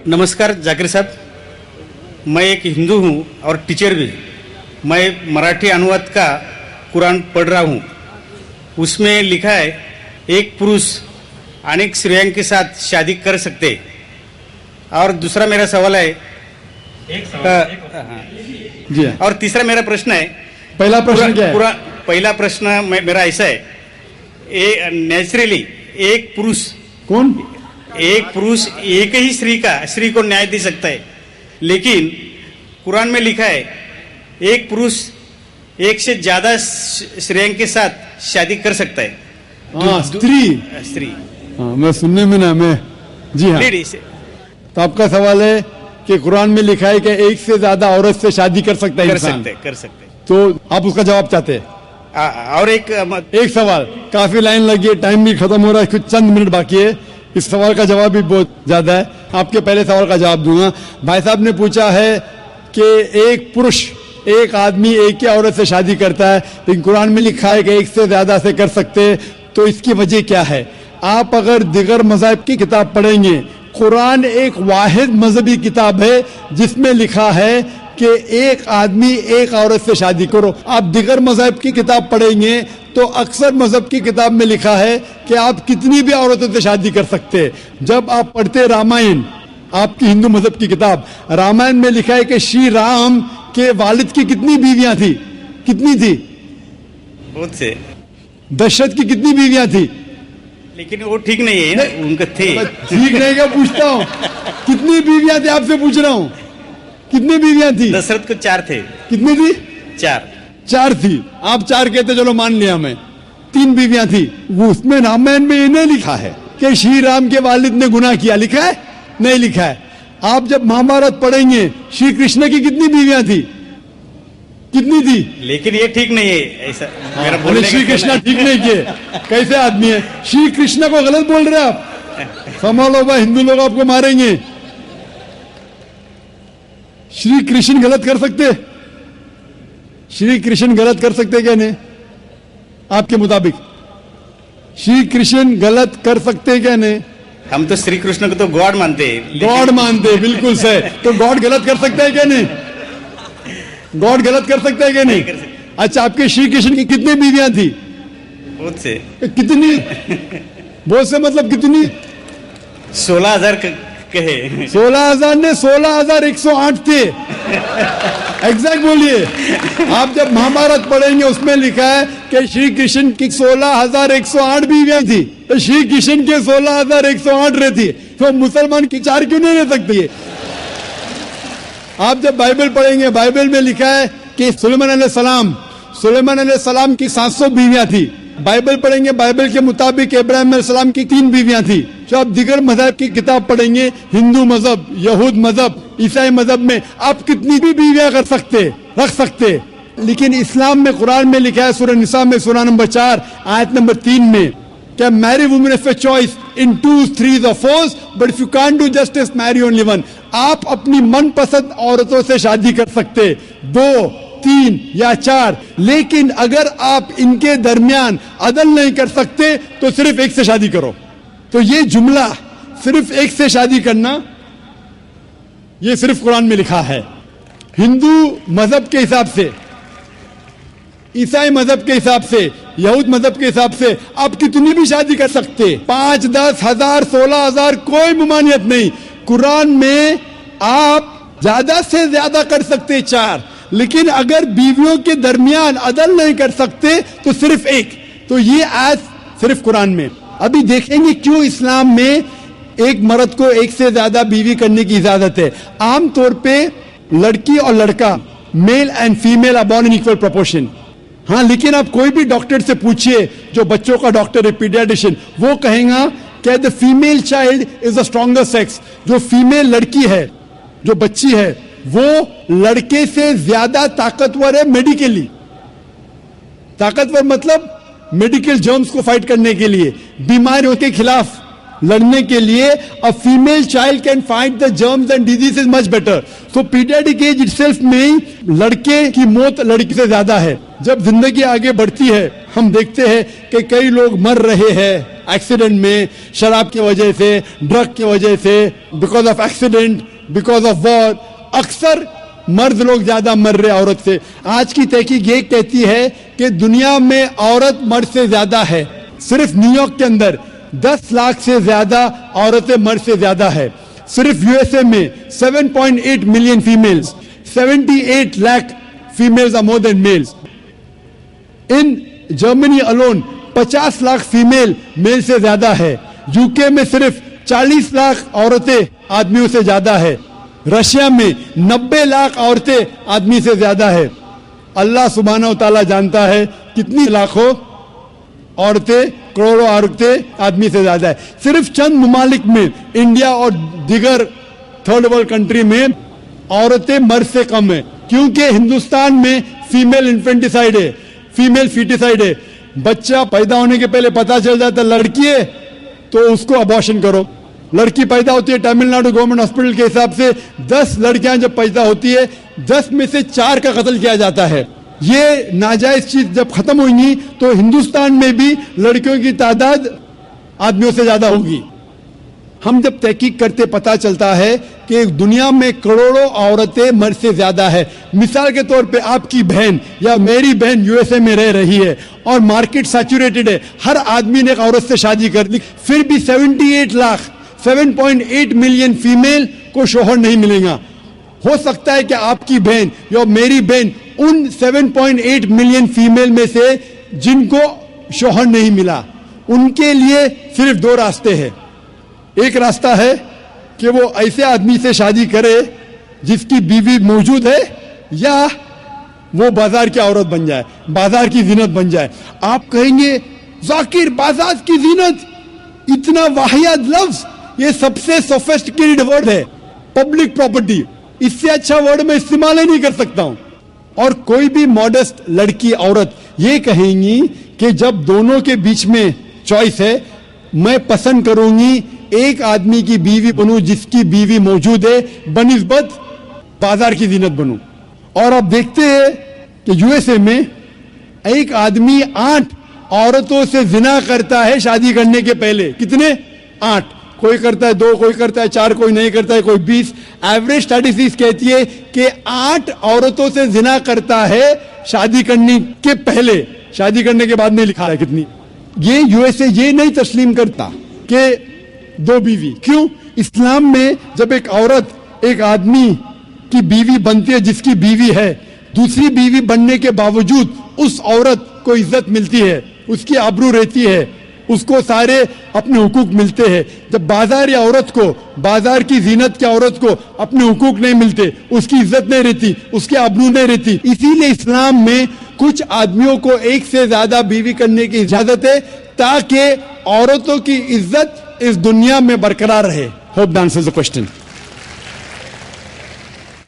नमस्कार जाकिर साहब, मैं एक हिंदू हूँ और टीचर भी। मैं मराठी अनुवाद का कुरान पढ़ रहा हूँ। उसमें लिखा है एक पुरुष अनेक स्त्रियों के साथ शादी कर सकते। और दूसरा मेरा सवाल है जी हाँ। और तीसरा मेरा प्रश्न है, पहला प्रश्न क्या है? पहला प्रश्न मेरा ऐसा है, नेचुरली एक पुरुष एक ही स्त्री को न्याय दे सकता है, लेकिन कुरान में लिखा है एक पुरुष एक से ज्यादा स्त्रियों के साथ शादी कर सकता है। हाँ, स्त्री हाँ, मैं सुनने में ना मैं जी हाँ। लेडीज। तो आपका सवाल है कि कुरान में लिखा है कि एक से ज्यादा औरत से शादी कर सकता है इंसान। कर सकते। तो आप उसका जवाब चाहते हैं? और एक सवाल, काफी लाइन लगी है, टाइम भी खत्म हो रहा है, कुछ चंद मिनट बाकी है। इस सवाल का जवाब भी बहुत ज्यादा है, आपके पहले सवाल का जवाब दूंगा। भाई साहब ने पूछा है कि एक पुरुष एक आदमी एक ही औरत से शादी करता है, लेकिन कुरान में लिखा है कि एक से ज्यादा से कर सकते हैं, तो इसकी वजह क्या है? आप अगर दिगर मज़हब की किताब पढ़ेंगे, कुरान एक वाहिद मजहबी किताब है जिसमें लिखा है कि एक आदमी एक औरत से शादी करो। आप दिगर मज़हब की किताब पढ़ेंगे तो अक्सर मज़हब की किताब में लिखा है कि आप कितनी भी औरतों से शादी कर सकते हैं। जब आप पढ़ते रामायण, आपकी हिंदू मज़हब की किताब, रामायण में लिखा है कि श्री राम के वालिद की कितनी बीवियां थी? कितनी थी? बहुत से। दशरथ की कितनी बीवियां थी? लेकिन वो ठीक नहीं है ना, उनके थे। ठीक नहीं, क्या पूछता हूँ कितनी बीवियां थी, आपसे पूछ रहा हूँ कितनी बीवियां थी? दशरथ को 4 थे। कितनी थी? 4 थी। आप 4 कहते, चलो मान लिया मैं। 3 बीवियां थी। वो उसमें रामायण में इन्हें लिखा है कि श्री राम के वालिद ने गुनाह किया, लिखा है? नहीं लिखा है। आप जब महाभारत पढ़ेंगे, श्री कृष्ण की कितनी बीवियां थी? कितनी थी? लेकिन ये ठीक नहीं है ऐसा मेरा बोलने का। श्री कृष्ण ठीक नहीं किए, कैसे आदमी है? श्री कृष्ण को गलत बोल रहे आप, संभालो भाई, हिंदू लोग आपको मारेंगे। श्री कृष्ण गलत कर सकते? श्री कृष्ण गलत कर सकते क्या नहीं? आपके मुताबिक श्री कृष्ण गलत कर सकते क्या नहीं? हम तो श्री कृष्ण को तो गॉड मानते हैं। गॉड मानते हैं, बिल्कुल सही। तो गॉड गलत कर सकता है क्या नहीं? गॉड गलत कर सकता है क्या नहीं? अच्छा, आपके श्री कृष्ण की कितनी बीवियां थी? बहुत से। कितनी? बहुत से मतलब कितनी? 16,000 कहे। 16,000 ने 16,108 थे। एग्जैक्ट बोलिए। आप जब महाभारत पढ़ेंगे उसमें लिखा है कि श्री कृष्ण की 16,108 बीवियां थी, तो श्री कृष्ण के 16,108 रहती, तो मुसलमान की 4 क्यों नहीं रह सकती? आप जब बाइबल पढ़ेंगे, बाइबल में लिखा है कि सुलेमान अलैहिस्सलाम की 700 बीवियां थी। बाइबल पढ़ेंगे, बाइबल के मुताबिक इब्राहिम अलैहिस्सलाम की 3 बीवियां थी। जो आप दिगर मजहब की किताब पढ़ेंगे, हिंदू मजहब, यहूद मजहब, ईसाई मजहब में आप कितनी भी बीवियां रख सकते। लेकिन इस्लाम में, कुरान में लिखा है सूरह निसा में, सूरह नंबर 4 आयत नंबर 3 में, क्या marry women if a choice in 2, 3 or 4, but if you can't do justice marry only 1। आप अपनी मनपसंद औरतों से शादी कर सकते, 2, 3 या 4, लेकिन अगर आप इनके दरमियान अदल नहीं कर सकते तो सिर्फ एक से शादी करो। तो ये जुमला, सिर्फ एक से शादी करना, ये सिर्फ कुरान में लिखा है। हिंदू मजहब के हिसाब से, ईसाई मजहब के हिसाब से, यहूद मजहब के हिसाब से आप कितनी भी शादी कर सकते, 5, 10 हजार, 16,000, कोई ममानियत नहीं। कुरान में आप ज्यादा से ज्यादा कर सकते 4, लेकिन अगर बीवियों के दरमियान अदल नहीं कर सकते तो सिर्फ एक। तो ये आयत सिर्फ कुरान में। अभी देखेंगे क्यों इस्लाम में एक मर्द को एक से ज्यादा बीवी करने की इजाजत है। आमतौर पे लड़की और लड़का, male and female are born in equal proportion. हाँ, लेकिन आप कोई भी डॉक्टर से पूछिए, जो बच्चों का डॉक्टर है, पीडियाट्रिशियन, वो कहेगा कि the female child is the stronger sex. जो फीमेल लड़की है, जो बच्ची है, वो लड़के से ज्यादा ताकतवर है मेडिकली। ताकतवर मतलब मेडिकल जर्म्स को फाइट करने के लिए, बीमारियों के खिलाफ लड़ने के लिए। A female child can fight the germs and disease is much better. So paediatric age itself में लड़के की मौत लड़की से ज्यादा है। जब जिंदगी आगे बढ़ती है, हम देखते हैं कि कई लोग मर रहे हैं, एक्सीडेंट में, शराब की वजह से, ड्रग की वजह से, because of accident, because of war, अक्सर मर्द लोग ज्यादा मर रहे औरत से। आज की तहकीक ये कहती है कि दुनिया में औरत मर्द से ज्यादा है। सिर्फ न्यूयॉर्क के अंदर 10 लाख से ज्यादा औरतें मर्द से ज्यादा है। सिर्फ यूएसए में 7.8 million females, 78 lakh females are more than males. In Germany alone 50 lakh female male से ज्यादा है। यूके में सिर्फ 40 लाख औरतें आदमियों से ज्यादा है। रशिया में 90 लाख औरतें आदमी से ज्यादा है। अल्लाह सुब्हानहू तआला जानता है कितनी लाखों औरतें, करोड़ों औरतें आदमी से ज्यादा है। सिर्फ चंद ममालिक में, इंडिया और दीगर थर्ड वर्ल्ड कंट्री में औरतें मर्द से कम है, क्योंकि हिंदुस्तान में फीमेल इन्फेंटिसाइड है, फीमेल फीटिसाइड है। बच्चा पैदा होने के पहले पता चल जाता लड़की है तो उसको अबॉर्शन करो। लड़की पैदा होती है, तमिलनाडु गवर्नमेंट हॉस्पिटल के हिसाब से 10 लड़कियां जब पैदा होती है 10 में से 4 का कत्ल किया जाता है। ये नाजायज चीज जब खत्म होगी तो हिंदुस्तान में भी लड़कियों की तादाद आदमियों से ज्यादा होगी। हम जब तहकीक करते पता चलता है कि दुनिया में करोड़ों औरतें मर्द से ज्यादा है। मिसाल के तौर पे आपकी बहन या मेरी बहन यूएसए में रह रही है और मार्केट सैचुरेटेड है, हर आदमी ने एक औरत से शादी कर ली, फिर भी 78 लाख 7.8 मिलियन फीमेल को शोहर नहीं मिलेगा। हो सकता है कि आपकी बहन या मेरी बहन उन 7.8 मिलियन फीमेल में से जिनको शोहर नहीं मिला, उनके लिए सिर्फ 2 रास्ते हैं। एक रास्ता है कि वो ऐसे आदमी से शादी करे जिसकी बीवी मौजूद है, या वो बाजार की औरत बन जाए, बाजार की जीनत बन जाए। आप कहेंगे जाकिर बाजार की जीनत, इतना वाहियात लफ्ज, ये सबसे सोफिस्टिकेटेड वर्ड है, पब्लिक प्रॉपर्टी, इससे अच्छा वर्ड मैं इस्तेमाल ही नहीं कर सकता हूं। और कोई भी मॉडेस्ट लड़की औरत ये कहेंगी कि जब दोनों के बीच में चॉइस है, मैं पसंद करूंगी एक आदमी की बीवी बनूं जिसकी बीवी मौजूद है बनिस्बत बाजार की जीनत बनूं। और अब देखते हैं कि यूएसए में एक आदमी 8 औरतों से जिना करता है शादी करने के पहले। कितने? 8। कोई करता है 2, कोई करता है 4, कोई नहीं करता है, कोई 20। एवरेज स्टैटिस्टिक्स कहती है कि 8 औरतों से जिना करता है शादी करने के पहले, शादी करने के बाद नहीं लिखा है कितनी। ये यूएसए ये नहीं तस्लीम करता कि 2 बीवी। क्यों? इस्लाम में जब एक औरत एक आदमी की बीवी बनती है जिसकी बीवी है, दूसरी बीवी बनने के बावजूद उस औरत को इज्जत मिलती है, उसकी आबरू रहती है, उसको सारे अपने हुकूक मिलते हैं। जब बाजार या औरत को, बाजार की जीनत की औरत को अपने हुकूक नहीं मिलते, उसकी इज्जत नहीं रहती, उसकी आबरू नहीं रहती। इसीलिए इस्लाम में कुछ आदमियों को एक से ज्यादा बीवी करने की इजाजत है ताकि औरतों की इज्जत इस दुनिया में बरकरार रहे। Hope that answers the question.